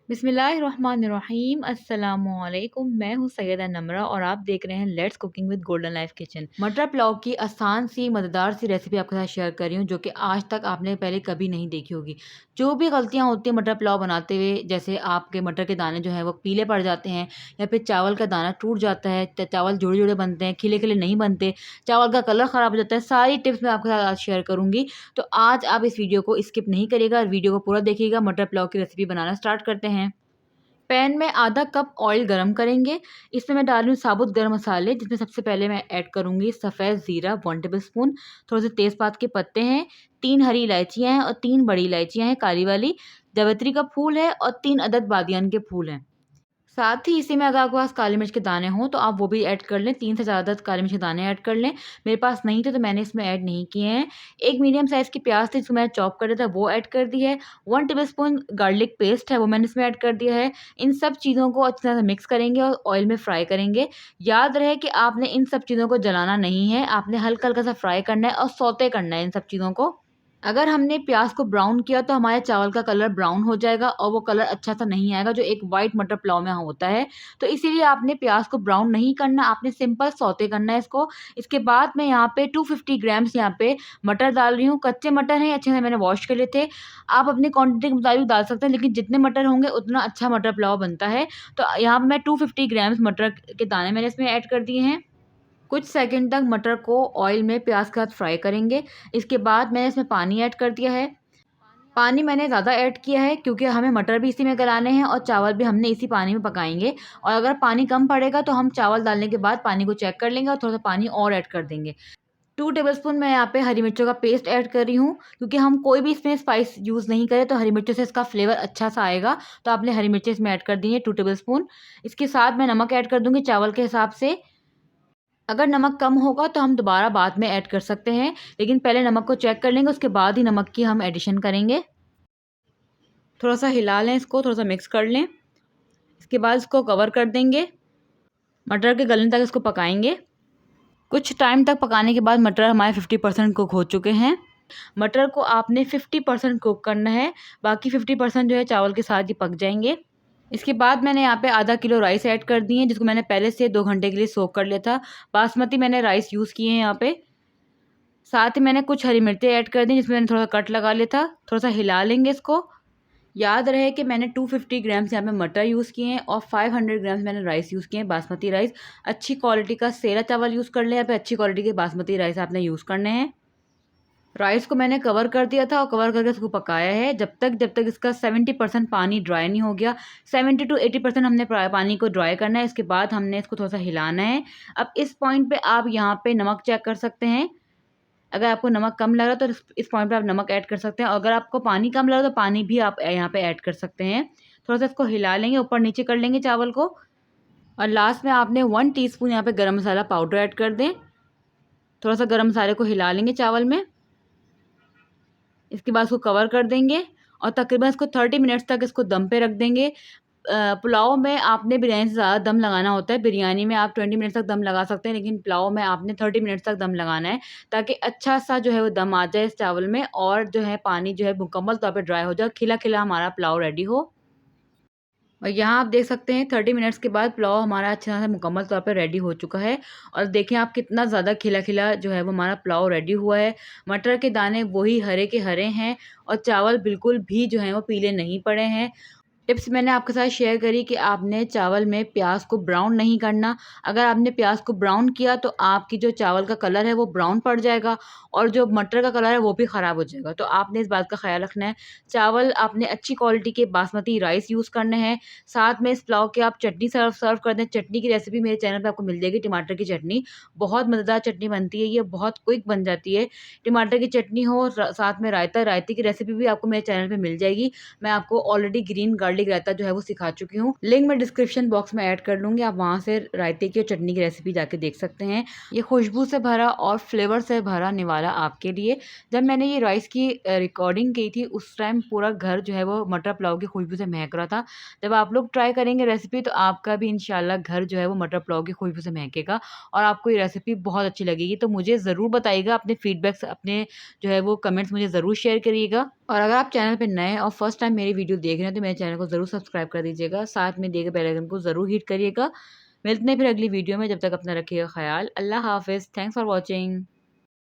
बिस्मिल्लाहिर्रहमानिर्रहीम अस्सलामुअलैकुम। मैं हूँ सैयदा नमरा और आप देख रहे हैं let's cooking with golden life kitchen. मटर पुलाव की आसान सी मज़ेदार सी रेसिपी आपके साथ शेयर कर रही हूँ जो कि आज तक आपने पहले कभी नहीं देखी होगी। जो भी गलतियाँ होती हैं मटर पुलाव बनाते हुए, जैसे आपके मटर के दाने जो हैं वो पीले पड़ जाते हैं या फिर चावल का दाना टूट जाता है, चावल जुड़े जुड़े बनते हैं, खिले खिले नहीं बनते, चावल का कलर ख़राब हो जाता है, सारी टिप्स मैं आपके साथ आज शेयर करूँगी। तो आज आप इस वीडियो को स्किप नहीं करिएगा और वीडियो को पूरा देखिएगा। मटर पुलाव की रेसिपी बनाना स्टार्ट करते हैं। पैन में आधा कप ऑयल गरम करेंगे। इसमें मैं डाल रही हूँ साबुत गरम मसाले, जिसमें सबसे पहले मैं ऐड करूँगी सफ़ेद ज़ीरा 1 टेबलस्पून, थोड़े से तेज़पात के पत्ते हैं, 3 हरी इलायचियाँ हैं और 3 बड़ी इलायचियाँ हैं काली वाली, जावित्री का फूल है और 3 अदद बादियान के फूल हैं। साथ ही इसी में अगर आपके पास काली मिर्च के दाने हों तो आप वो भी ऐड कर लें, 3 से ज़्यादा काली मिर्च के दाने ऐड कर लें। मेरे पास नहीं थे तो मैंने इसमें ऐड नहीं किए हैं। एक मीडियम साइज़ की प्याज़ थी जिसको मैंने चॉप कर दिया था, वो ऐड कर दी है। 1 टेबलस्पून गार्लिक पेस्ट है वो मैंने इसमें ऐड कर दिया है। इन सब चीज़ों को अच्छी तरह से मिक्स करेंगे और ऑयल में फ्राई करेंगे। याद रहे कि आपने इन सब चीज़ों को जलाना नहीं है, आपने हल्का-हल्का सा फ्राई करना है और सौते करना है इन सब चीज़ों को। अगर हमने प्याज को ब्राउन किया तो हमारे चावल का कलर ब्राउन हो जाएगा और वो कलर अच्छा सा नहीं आएगा जो एक वाइट मटर पुलाव में होता है। तो इसीलिए आपने प्याज को ब्राउन नहीं करना, आपने सिंपल सौते करना है इसको। इसके बाद मैं यहाँ पे 250 ग्राम्स यहाँ पे मटर डाल रही हूँ। कच्चे मटर हैं, अच्छे से मैंने वॉश कर लिए थे। आप अपनी क्वांटिटी के मुताबिक डाल सकते हैं, लेकिन जितने मटर होंगे उतना अच्छा मटर पुलाव बनता है। तो यहाँ पे मैं 250 ग्राम्स मटर के दाने मैंने इसमें ऐड कर दिए हैं। कुछ सेकंड तक मटर को ऑयल में प्याज के साथ फ्राई करेंगे। इसके बाद मैंने इसमें पानी ऐड कर दिया है। पानी मैंने ज़्यादा ऐड किया है क्योंकि हमें मटर भी इसी में गलाने हैं और चावल भी हमने इसी पानी में पकाएंगे। और अगर पानी कम पड़ेगा तो हम चावल डालने के बाद पानी को चेक कर लेंगे और थोड़ा सा पानी और ऐड कर देंगे। 2 टेबलस्पून मैं यहाँ पे हरी मिर्चों का पेस्ट ऐड कर रही हूँ, क्योंकि हम कोई भी इसमें स्पाइस यूज़ नहीं करें तो हरी मिर्चों से इसका फ्लेवर अच्छा सा आएगा। तो आपने हरी मिर्चें इसमें ऐड कर दी हैं 2 टेबलस्पून। इसके साथ मैं नमक ऐड कर दूँगी चावल के हिसाब से। अगर नमक कम होगा तो हम दोबारा बाद में ऐड कर सकते हैं, लेकिन पहले नमक को चेक कर लेंगे, उसके बाद ही नमक की हम एडिशन करेंगे। थोड़ा-सा हिला लें इसको, थोड़ा-सा मिक्स कर लें। इसके बाद इसको कवर कर देंगे। मटर के गलने तक इसको पकाएँगे। कुछ टाइम तक पकाने के बाद मटर हमारे 50% कुक हो चुके हैं। मटर को आपने 50% कुक करना है, बाकी 50% जो है चावल के साथ ही पक जाएँगे। इसके बाद मैंने यहाँ पे आधा किलो राइस ऐड कर दिए हैं, जिसको मैंने पहले से 2 घंटे के लिए सोक कर लिया था। बासमती मैंने राइस यूज़ किए हैं यहाँ पे। साथ ही मैंने कुछ हरी मिर्चें ऐड कर दी जिसमें मैंने थोड़ा कट लगा लिया था। थोड़ा-सा हिला लेंगे इसको। याद रहे कि मैंने 250 ग्राम्स यहाँ पे मटर यूज़ किए हैं और 500 ग्राम्स मैंने राइस यूज़ किए हैं, बासमती राइस। अच्छी क्वालिटी का सेरा चावल यूज़ कर लें या फिर अच्छी क्वालिटी के बासमती राइस आपने यूज़ करने हैं। राइस को मैंने कवर कर दिया था और कवर करके इसको पकाया है जब तक इसका 70% पानी ड्राई नहीं हो गया। 70 टू 80% हमने पानी को ड्राई करना है। इसके बाद हमने इसको थोड़ा-सा हिलाना है। अब इस पॉइंट पे आप यहाँ पे नमक चेक कर सकते हैं। अगर आपको नमक कम लग रहा है तो इस पॉइंट पे आप नमक ऐड कर सकते हैं और अगर आपको पानी कम लग रहा है तो पानी भी आप यहाँ पे ऐड कर सकते हैं। थोड़ा-सा इसको हिला लेंगे, ऊपर-नीचे कर लेंगे चावल को और लास्ट में आपने 1 टीस्पून यहाँ पे गरम मसाला पाउडर ऐड कर दें। थोड़ा-सा गरम मसाले को हिला लेंगे चावल में। इसके बाद उसको कवर कर देंगे और तकरीबन इसको 30 मिनट्स तक इसको दम पे रख देंगे। पुलाव में आपने बिरयानी से ज़्यादा दम लगाना होता है। बिरयानी में आप 20 मिनट्स तक दम लगा सकते हैं, लेकिन पुलाव में आपने 30 मिनट्स तक दम लगाना है, ताकि अच्छा-सा जो है वो दम आ जाए इस चावल में और जो है पानी जो है मुकम्मल तौर पे ड्राई हो जाए, खिला-खिला हमारा पुलाव रेडी हो। और यहाँ आप देख सकते हैं 30 मिनट्स के बाद पुलाव हमारा अच्छी तरह से मुकम्मल तौर पे रेडी हो चुका है और देखें आप कितना ज़्यादा खिला-खिला जो है वो हमारा पुलाव रेडी हुआ है। मटर के दाने वही हरे के हरे हैं और चावल बिल्कुल भी जो हैं वो पीले नहीं पड़े हैं। टिप्स मैंने आपके साथ शेयर करी कि आपने चावल में प्याज को ब्राउन नहीं करना। अगर आपने प्याज को ब्राउन किया तो आपकी जो चावल का कलर है वो ब्राउन पड़ जाएगा और जो मटर का कलर है वो भी ख़राब हो जाएगा। तो आपने इस बात का ख़्याल रखना है। चावल आपने अच्छी क्वालिटी के बासमती राइस यूज़ करने हैं। साथ में इस पुलाव के आप चटनी सर्व सर्व कर दें। चटनी की रेसिपी मेरे चैनल पे आपको मिल जाएगी, टमाटर की चटनी। बहुत मज़ेदार चटनी बनती है, ये बहुत क्विक बन जाती है। टमाटर की चटनी हो साथ में रायता, रायते की रेसिपी भी आपको मेरे चैनल पे मिल जाएगी। मैं आपको ऑलरेडी ग्रीन गार्लिक रायता जो है वो सिखा चुकी हूँ। लिंक मैं डिस्क्रिप्शन बॉक्स में ऐड कर लूँगी, आप वहाँ से रायते की और चटनी की रेसिपी जाके देख सकते हैं। ये खुशबू से भरा और फ्लेवर से भरा निवाला आपके लिए। जब मैंने ये राइस की रिकॉर्डिंग की थी उस टाइम पूरा घर जो है वो मटर पुलाव की खुशबू से महक रहा था। जब आप लोग ट्राई करेंगे रेसिपी तो आपका भी इंशाल्लाह घर जो है वो मटर पुलाव की खुशबू से महकेगा और आपको ये रेसिपी बहुत अच्छी लगेगी। तो मुझे ज़रूर बताइएगा, अपने फीडबैक्स अपने जो है वो कमेंट्स मुझे ज़रूर शेयर करिएगा। और अगर आप चैनल पे नए और फर्स्ट टाइम मेरी वीडियो देख रहे हैं तो मेरे चैनल को को ज़रूर सब्सक्राइब कर दीजिएगा। साथ में दिए गए बेल आइकन को ज़रूर हिट करिएगा। मिलते हैं फिर अगली वीडियो में, जब तक अपना रखिएगा ख़्याल। अल्लाह हाफ़िज़। Thanks for watching.